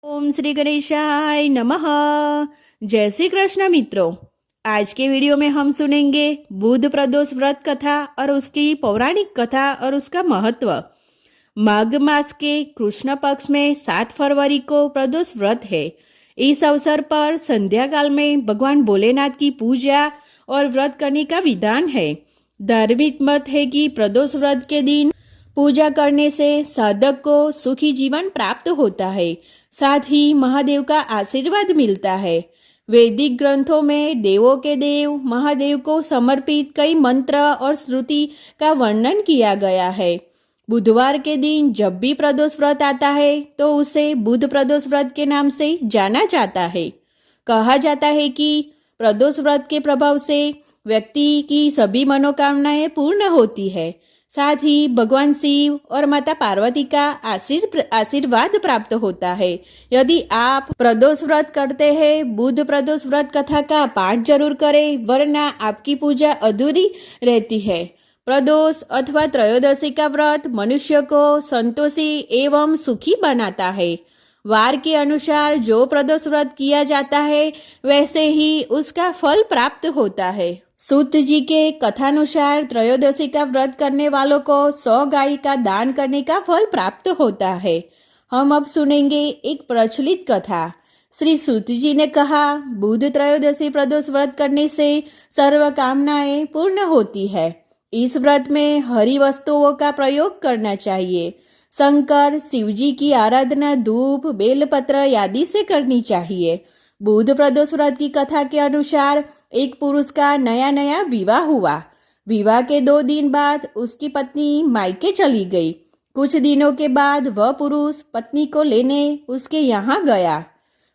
ओम श्री गणेशाय नमः। जय श्री कृष्ण मित्रों, आज के वीडियो में हम सुनेंगे बुध प्रदोष व्रत कथा और उसकी पौराणिक कथा और उसका महत्व। माघ मास के कृष्ण पक्ष में 7 फरवरी को प्रदोष व्रत है। इस अवसर पर संध्या काल में भगवान भोलेनाथ की पूजा और व्रत करने का विधान है। धार्मिक मत है कि प्रदोष व्रत के दिन पूजा करने से साधक को सुखी जीवन प्राप्त होता है, साथ ही महादेव का आशीर्वाद मिलता है। वैदिक ग्रंथों में देवों के देव महादेव को समर्पित कई मंत्र और श्रुति का वर्णन किया गया है। बुधवार के दिन जब भी प्रदोष व्रत आता है तो उसे बुध प्रदोष व्रत के नाम से जाना जाता है। कहा जाता है कि प्रदोष व्रत के प्रभाव से व्यक्ति की सभी मनोकामनाएं पूर्ण होती है, साथ ही भगवान शिव और माता पार्वती का आशीर्वाद प्राप्त होता है। यदि आप प्रदोष व्रत करते हैं, बुध प्रदोष व्रत कथा का पाठ जरूर करें, वरना आपकी पूजा अधूरी रहती है। प्रदोष अथवा त्रयोदशी का व्रत मनुष्य को संतोषी एवं सुखी बनाता है। वार के अनुसार जो प्रदोष व्रत किया जाता है वैसे ही उसका फल प्राप्त होता है। सूत जी के कथानुसार त्रयोदशी का व्रत करने वालों को 100 गाय का दान करने का फल प्राप्त होता है। हम अब सुनेंगे एक प्रचलित कथा। श्री सूत जी ने कहा, बुध त्रयोदशी प्रदोष व्रत करने से सर्व कामनाएं पूर्ण होती है। इस व्रत में हरी वस्तुओं का प्रयोग करना चाहिए। शंकर शिवजी की आराधना धूप बेलपत्र आदि से करनी चाहिए। बुध प्रदोष व्रत की कथा के अनुसार एक पुरुष का नया विवाह हुआ। विवाह के 2 दिन बाद उसकी पत्नी मायके चली गई। कुछ दिनों के बाद वह पुरुष पत्नी को लेने उसके यहाँ गया।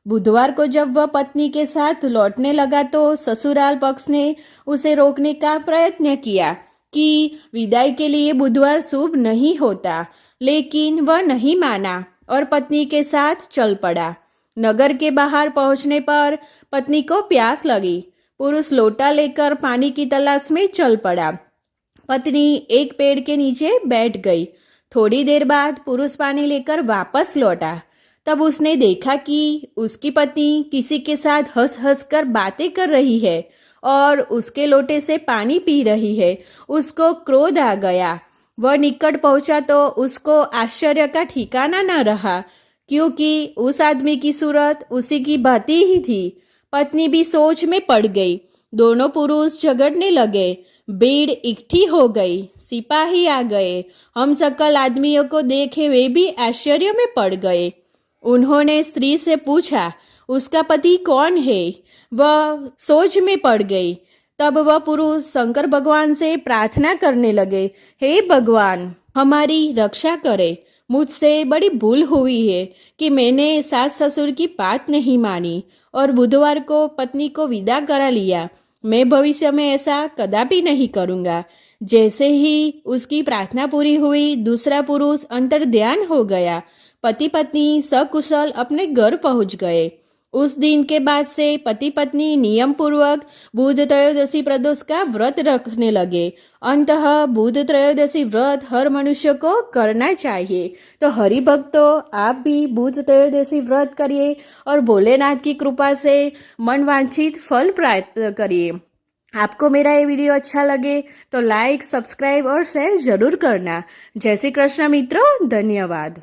बुधवार को जब वह पत्नी के साथ लौटने लगा तो ससुराल पक्ष ने उसे रोकने का प्रयत्न किया कि विदाई के लिए बुधवार शुभ नहीं होता, लेकिन वह नहीं माना और पत्नी के साथ चल पड़ा। नगर के बाहर पहुंचने पर पत्नी को प्यास लगी। पुरुष लोटा लेकर पानी की तलाश में चल पड़ा। पत्नी एक पेड़ के नीचे बैठ गई। थोड़ी देर बाद पुरुष पानी लेकर वापस लौटा। तब उसने देखा कि उसकी पत्नी किसी के साथ हंस हंस कर बातें कर रही है और उसके लोटे से पानी पी रही है। उसको क्रोध आ गया। वह निकट पहुंचा तो उसको आश्चर्य का ठिकाना न रहा, क्योंकि उस आदमी की सूरत उसी की भांति ही थी। पत्नी भी सोच में पड़ गई। दोनों पुरुष झगड़ने लगे। भीड़ इकट्ठी हो गई। सिपाही आ गए। हम सकल आदमियों को देखे वे भी आश्चर्य में पड़ गए। उन्होंने स्त्री से पूछा, उसका पति कौन है? वह सोच में पड़ गई। तब वह पुरुष शंकर भगवान से प्रार्थना करने लगे, हे भगवान, हमारी रक्षा करे। मुझसे बड़ी भूल हुई है कि मैंने सास ससुर की बात नहीं मानी और बुधवार को पत्नी को विदा करा लिया। मैं भविष्य में ऐसा कदापि नहीं करूँगा। जैसे ही उसकी प्रार्थना पूरी हुई, दूसरा पुरुष अंतर्ध्यान हो गया। पति पत्नी सकुशल अपने घर पहुंच गए। उस दिन के बाद से पति पत्नी नियम पूर्वक बुध त्रयोदशी प्रदोष का व्रत रखने लगे। अंततः बुध त्रयोदशी व्रत हर मनुष्य को करना चाहिए। तो हरि भक्तों, आप भी बुध त्रयोदशी व्रत करिए और भोलेनाथ की कृपा से मनवांछित फल प्राप्त करिए। आपको मेरा ये वीडियो अच्छा लगे तो लाइक, सब्सक्राइब और शेयर जरूर करना। जय श्री कृष्ण मित्रों, धन्यवाद।